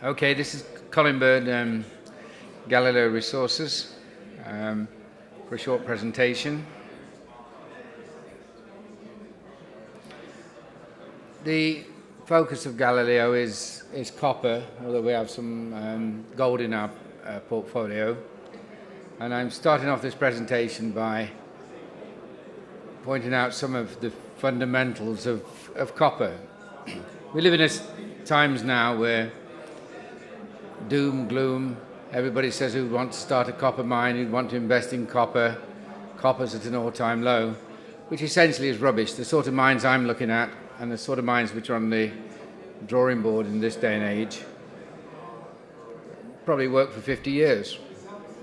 Okay, this is Colin Bird, Galileo Resources, for a short presentation. The focus of Galileo is copper, although we have some gold in our portfolio. And I'm starting off this presentation by pointing out some of the fundamentals of copper. We live in times now where doom, gloom, everybody says who wants to start a copper mine, who'd want to invest in copper. Copper's at an all-time low, which essentially is rubbish. The sort of mines I'm looking at and the sort of mines which are on the drawing board in this day and age probably work for 50 years.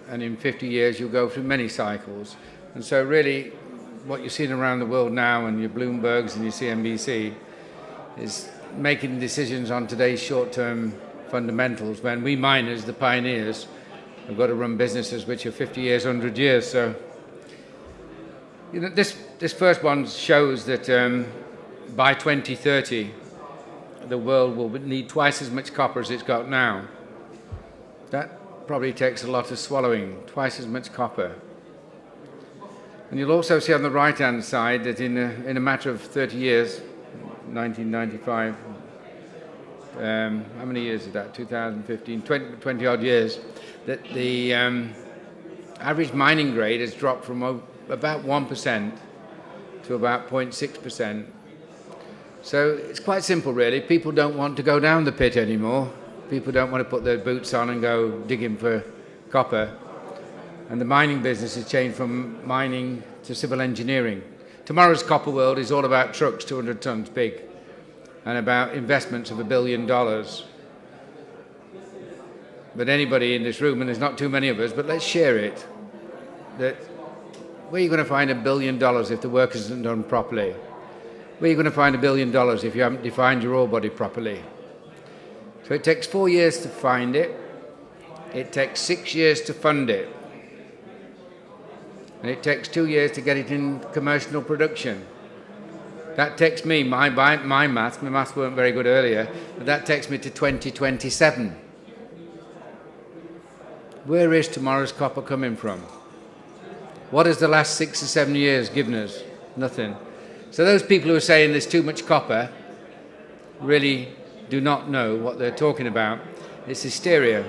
And in 50 years you'll go through many cycles. And so really what you're seeing around the world now, and your Bloombergs and your CNBC, is making decisions on today's short-term fundamentals when we miners, the pioneers, have got to run businesses which are 50 years, 100 years. So this first one shows that by 2030 the world will need twice as much copper as it's got now. That probably takes a lot of swallowing, twice as much copper. And you'll also see on the right-hand side that in a matter of 30 years, 1995, how many years is that? 2015, 20 odd years, that the average mining grade has dropped from about 1% to about 0.6%. So it's quite simple, really. People don't want to go down the pit anymore. People don't want to put their boots on and go digging for copper. And the mining business has changed from mining to civil engineering. Tomorrow's copper world is all about trucks 200 tons big, and about investments of $1 billion. But anybody in this room, and there's not too many of us, but let's share it, that where are you going to find $1 billion if the work isn't done properly? Where are you going to find $1 billion if you haven't defined your ore body properly? So it takes 4 years to find it. It takes 6 years to fund it. And it takes 2 years to get it in commercial production. That takes me, my maths weren't very good earlier, but that takes me to 2027. Where is tomorrow's copper coming from? What has the last 6 or 7 years given us? Nothing. So those people who are saying there's too much copper really do not know what they're talking about. It's hysteria.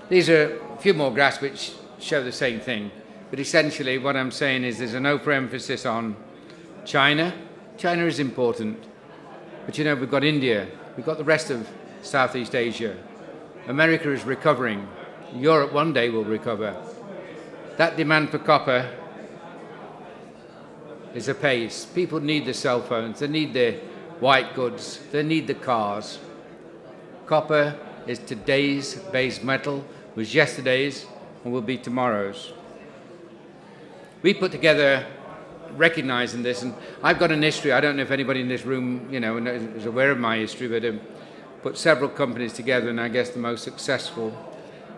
These are a few more graphs which show the same thing. But essentially what I'm saying is there's an overemphasis on China. China is important. But we've got India. We've got the rest of Southeast Asia. America is recovering. Europe one day will recover. That demand for copper is apace. People need the cell phones. They need their white goods. They need the cars. Copper is today's base metal, was yesterday's, and will be tomorrow's. We put together, recognizing this, and I've got an history. I don't know if anybody in this room, is aware of my history, but put several companies together, and I guess the most successful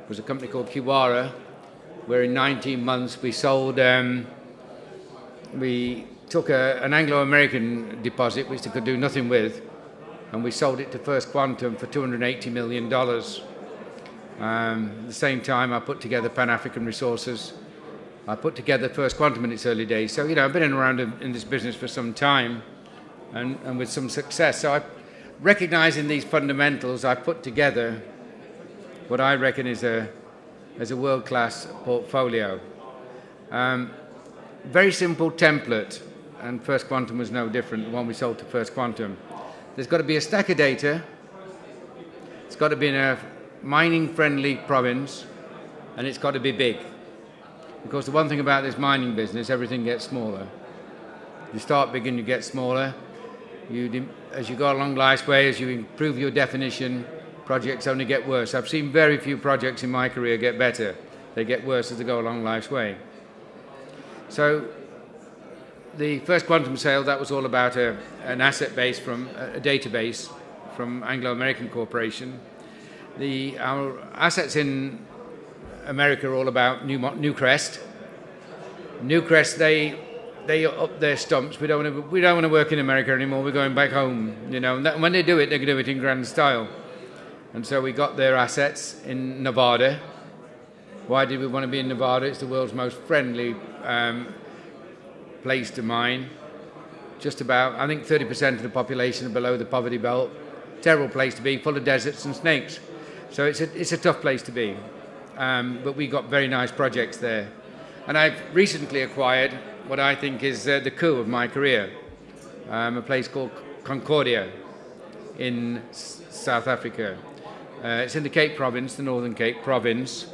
was a company called Kiwara, where in 19 months we sold, we took an Anglo-American deposit, which they could do nothing with, and we sold it to First Quantum for $280 million. At the same time, I put together Pan-African Resources. I put together First Quantum in its early days. So, I've been around in this business for some time and with some success. So, recognizing these fundamentals, I put together what I reckon is a world-class portfolio. Very simple template, and First Quantum was no different, the one we sold to First Quantum. There's got to be a stack of data. It's got to be in a mining-friendly province, and it's got to be big. Because the one thing about this mining business, everything gets smaller. You start big and you get smaller. As you go along life's way, as you improve your definition, projects only get worse. I've seen very few projects in my career get better. They get worse as they go along life's way. So the First Quantum sale, that was all about an asset base from a database from Anglo-American Corporation. Our assets in America are all about Newcrest. Newcrest, they up their stumps. We don't want to work in America anymore. We're going back home, you know. And when they do it, they do it in grand style. And so we got their assets in Nevada. Why did we want to be in Nevada? It's the world's most friendly place to mine. Just about, I think 30% of the population are below the poverty belt. Terrible place to be, full of deserts and snakes. So it's a tough place to be. But we got very nice projects there. And I've recently acquired what I think is the coup of my career, a place called Concordia in South Africa. It's in the Cape Province, the Northern Cape Province.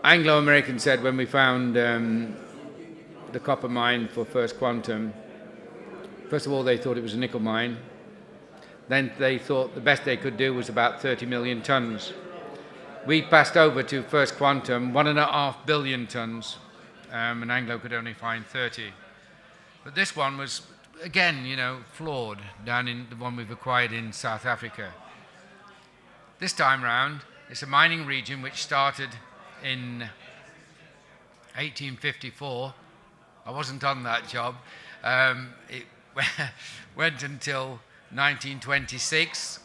Anglo-Americans said when we found the copper mine for First Quantum, first of all they thought it was a nickel mine. Then they thought the best they could do was about 30 million tons. We passed over to First Quantum 1.5 billion tons, and Anglo could only find 30. But this one was, again, you know, flawed, down in the one we've acquired in South Africa. This time round, it's a mining region which started in 1854. I wasn't on that job. It went until 1926.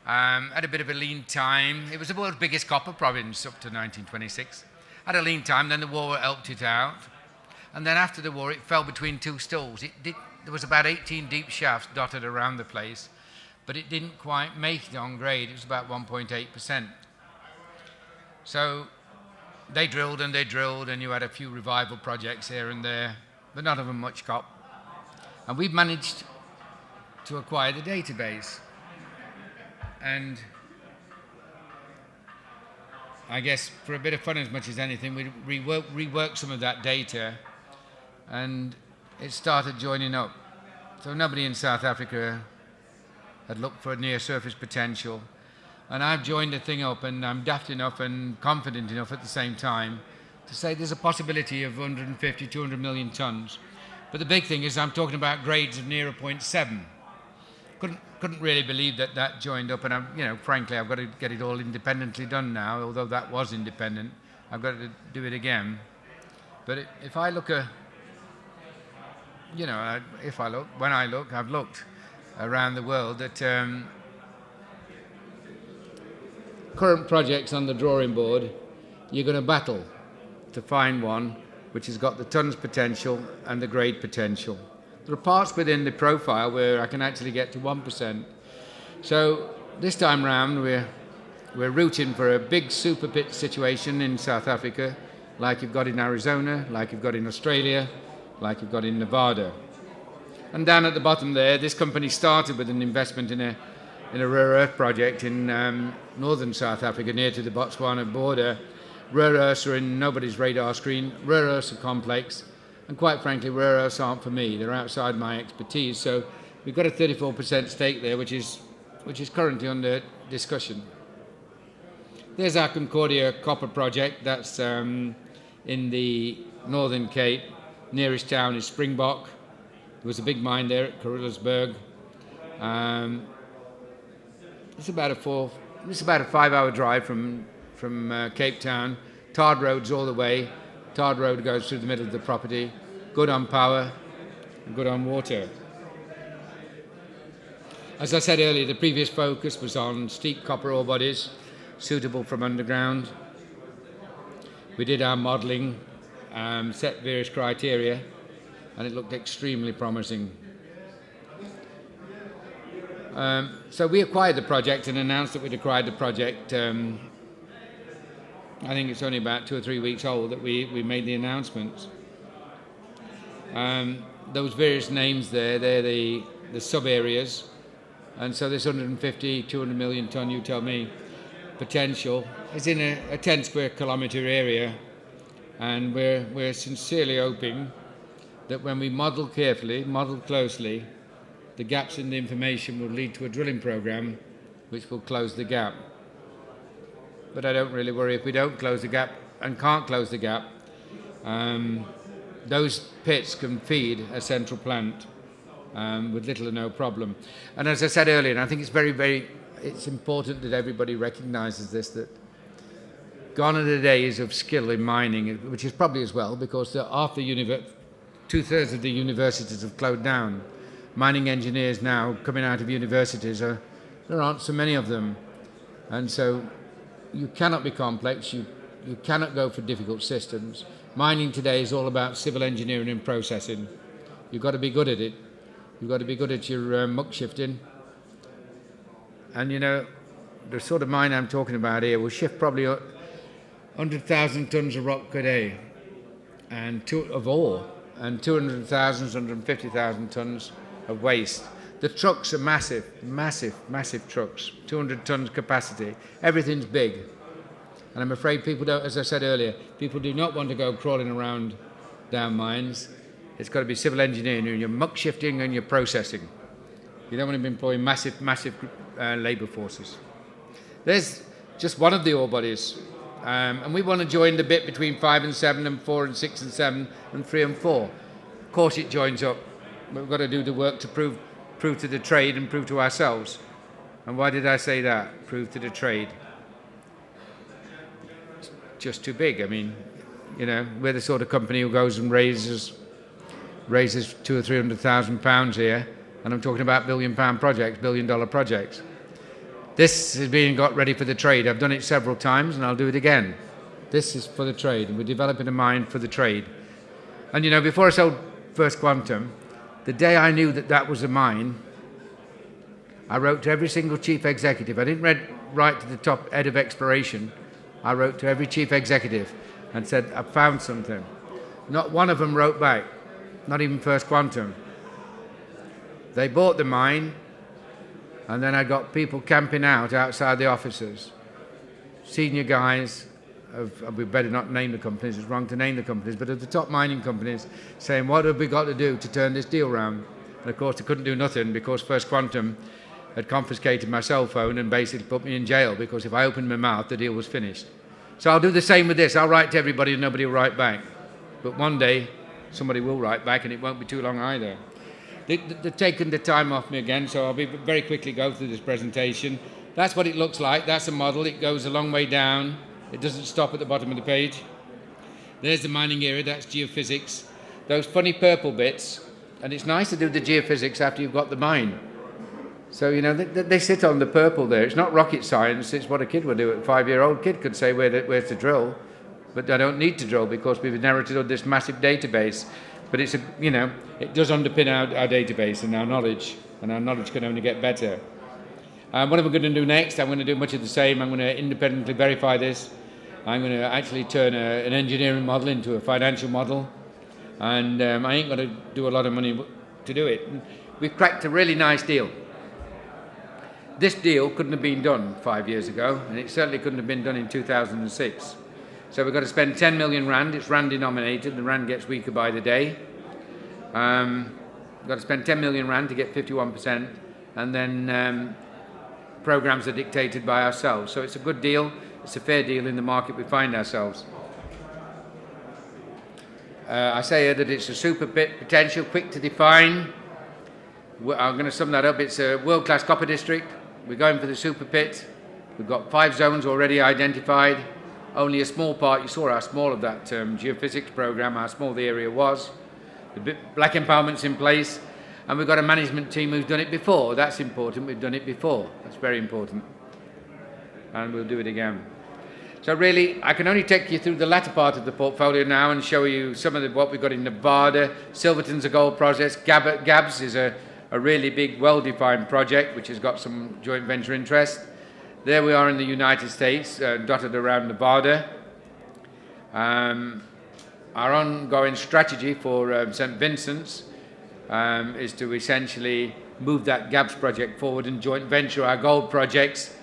Had a bit of a lean time. It was the world's biggest copper province up to 1926. Had a lean time, then the war helped it out. And then after the war, it fell between two stools. There was about 18 deep shafts dotted around the place, but it didn't quite make it on grade. It was about 1.8%. So they drilled, and you had a few revival projects here and there, but none of them much cop. And we've managed to acquire the database. And I guess for a bit of fun as much as anything, we reworked some of that data, and it started joining up. So nobody in South Africa had looked for near surface potential. And I've joined the thing up, and I'm daft enough and confident enough at the same time to say there's a possibility of 150, 200 million tons. But the big thing is I'm talking about grades of near 0.7. Couldn't really believe that joined up, and frankly, I've got to get it all independently done now. Although that was independent, I've got to do it again. But if I look I've looked around the world at current projects on the drawing board. You're going to battle to find one which has got the tons potential and the grade potential. There are parts within the profile where I can actually get to 1%. So this time round, we're rooting for a big super pit situation in South Africa, like you've got in Arizona, like you've got in Australia, like you've got in Nevada. And down at the bottom there, this company started with an investment in a rare earth project in northern South Africa, near to the Botswana border. Rare earths are in nobody's radar screen. Rare earths are complex. And quite frankly, rare earths aren't for me. They're outside my expertise. So we've got a 34% stake there, which is currently under discussion. There's our Concordia copper project. That's in the Northern Cape. Nearest town is Springbok. There was a big mine there at Carolsberg. It's about a 5-hour drive from Cape Town. Tarred roads all the way. Tarred road goes through the middle of the property. Good on power, and good on water. As I said earlier, the previous focus was on steep copper ore bodies, suitable from underground. We did our modelling, set various criteria, and it looked extremely promising. So we acquired the project and announced that we'd acquired the project. I think it's only about 2 or 3 weeks old that we made the announcements. Those various names there, they're the sub-areas. And so this 150, 200 million ton, you tell me, potential is in a 10 square kilometre area. And we're sincerely hoping that when we model carefully, model closely, the gaps in the information will lead to a drilling program which will close the gap. But I don't really worry if we don't close the gap and can't close the gap. Those pits can feed a central plant with little or no problem. And as I said earlier, and I think it's it's important that everybody recognises this, that Gone are the days of skill in mining, which is probably as well because two-thirds of the universities have closed down. Mining engineers now coming out of universities, there aren't so many of them. And so you cannot be complex, you cannot go for difficult systems. Mining today is all about civil engineering and processing. You've got to be good at it. You've got to be good at your muck shifting. And you know, the sort of mine I'm talking about here will shift probably 100,000 tons of rock a day of ore, and 200,000, 150,000 tons of waste. The trucks are massive, massive, massive trucks, 200 tons capacity. Everything's big. And I'm afraid people don't, as I said earlier, people do not want to go crawling around down mines. It's got to be civil engineering, and your muck shifting and your processing. You don't want to be employing massive, massive labour forces. There's just one of the ore bodies. And we want to join the bit between 5 and 7 and 4 and 6 and 7 and 3 and 4. Of course it joins up. But we've got to do the work to prove to the trade and prove to ourselves. And why did I say that? Prove to the trade. It's just too big. I mean, you know, we're the sort of company who goes and raises £200,000 or £300,000 here, and I'm talking about £1 billion billion-dollar projects. This is being got ready for the trade. I've done it several times, and I'll do it again. This is for the trade, and we're developing a mine for the trade. And you know, before I sold First Quantum, the day I knew that that was a mine, I wrote to every single chief executive. I didn't write to the top head of exploration. I wrote to every chief executive and said, I've found something. Not one of them wrote back, not even First Quantum. They bought the mine, and then I got people camping out outside the offices. Senior guys, we better not name the companies, it's wrong to name the companies, but of the top mining companies saying, what have we got to do to turn this deal around? And of course they couldn't do nothing because First Quantum had confiscated my cell phone and basically put me in jail because if I opened my mouth, the deal was finished. So I'll do the same with this. I'll write to everybody and nobody will write back. But one day, somebody will write back, and it won't be too long either. They've taken the time off me again, so I'll very quickly go through this presentation. That's what it looks like. That's a model. It goes a long way down. It doesn't stop at the bottom of the page. There's the mining area. That's geophysics. Those funny purple bits, and it's nice to do the geophysics after you've got the mine. So, you know, they sit on the purple there. It's not rocket science. It's what a kid would do. A 5-year-old kid could say where to drill, but I don't need to drill because we've inherited this massive database. But it's you know, it does underpin our database and our knowledge can only get better. What am I going to do next? I'm going to do much of the same. I'm going to independently verify this. I'm going to actually turn an engineering model into a financial model, and I ain't going to do a lot of money to do it. We've cracked a really nice deal. This deal couldn't have been done 5 years ago, and it certainly couldn't have been done in 2006. So we've got to spend 10 million rand. It's rand denominated. The rand gets weaker by the day. We've got to spend 10 million rand to get 51%, and then programs are dictated by ourselves. So it's a good deal. It's a fair deal in the market we find ourselves. I say here that it's a super pit potential, quick to define. I'm going to sum that up. It's a world-class copper district. We're going for the super pit. We've got 5 zones already identified. Only a small part, you saw how small of that geophysics program, how small the area was. The black empowerment's in place, and we've got a management team who's done it before. That's important. We've done it before. That's very important. And we'll do it again. So really, I can only take you through the latter part of the portfolio now and show you some of what we've got in Nevada. Silverton's a gold project. Gabs is a really big, well-defined project, which has got some joint venture interest. There we are in the United States, dotted around Nevada. Our ongoing strategy for St. Vincent's is to essentially move that GABS project forward and joint venture our gold projects.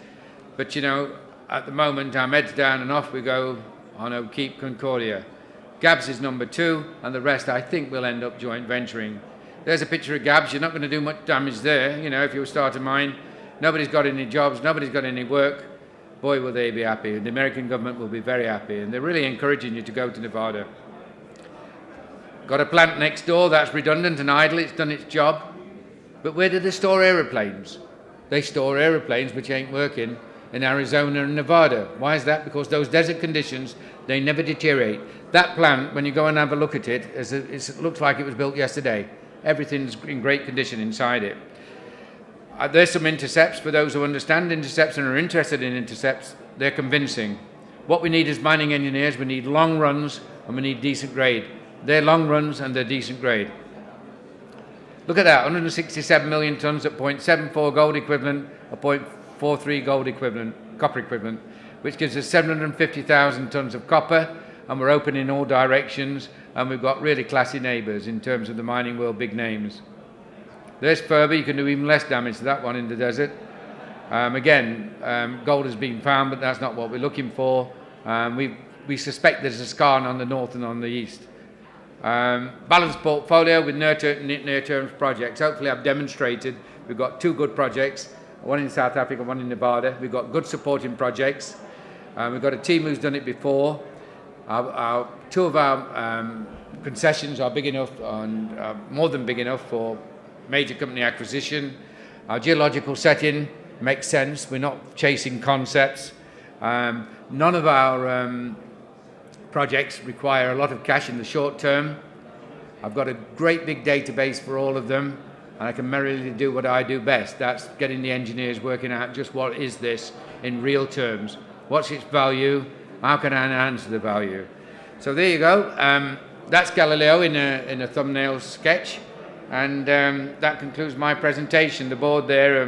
But, you know, at the moment, our heads down and off we go on O'Keefe Concordia. GABS is number 2, and the rest I think will end up joint venturing. There's a picture of GABS. You're not going to do much damage there, you know, if you start a mine. Nobody's got any jobs, nobody's got any work. Boy, will they be happy. The American government will be very happy, and they're really encouraging you to go to Nevada. Got a plant next door that's redundant and idle, it's done its job. But where do they store aeroplanes? They store aeroplanes which ain't working in Arizona and Nevada. Why is that? Because those desert conditions, they never deteriorate. That plant, when you go and have a look at it, it looks like it was built yesterday. Everything's in great condition inside it. There's some intercepts for those who understand intercepts and are interested in intercepts. They're convincing. What we need as mining engineers, we need long runs and we need decent grade. They're long runs and they're decent grade. Look at that, 167 million tonnes at 0.74 gold equivalent, a 0.43 gold equivalent, copper equivalent, which gives us 750,000 tonnes of copper, and we're open in all directions, and we've got really classy neighbours in terms of the mining world, big names. There's Furby, you can do even less damage to that one in the desert. Gold has been found, but that's not what we're looking for. We suspect there's a skarn on the north and on the east. Balanced portfolio with near-term projects. Hopefully I've demonstrated we've got 2 good projects, one in South Africa, one in Nevada. We've got good supporting projects. We've got a team who's done it before. 2 of our concessions are big enough, and more than big enough for major company acquisition. Our geological setting makes sense. We're not chasing concepts. None of our projects require a lot of cash in the short term. I've got a great big database for all of them, and I can merrily do what I do best. That's getting the engineers working out just what is this in real terms. What's its value? How can I enhance the value? So there you go. That's Galileo in a thumbnail sketch, and that concludes my presentation. The board there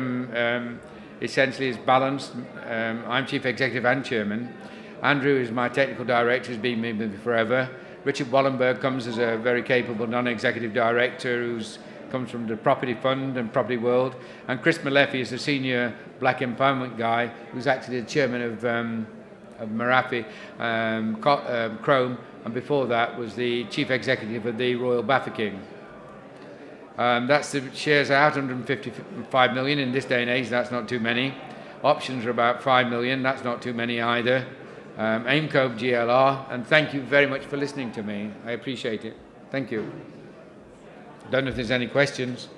essentially is balanced. I'm Chief Executive and Chairman. Andrew is my technical director, has been with me forever. Richard Wallenberg comes as a very capable non-executive director who comes from the property fund and property world. And Chris Malefi is the senior black empowerment guy who's actually the chairman of Merapi Chrome, and before that was the chief executive of the Royal Bafokeng. That's the shares out, 155 million in this day and age, that's not too many. Options are about 5 million, that's not too many either. Aimco GLR, and thank you very much for listening to me. I appreciate it. Thank you. Don't know if there's any questions.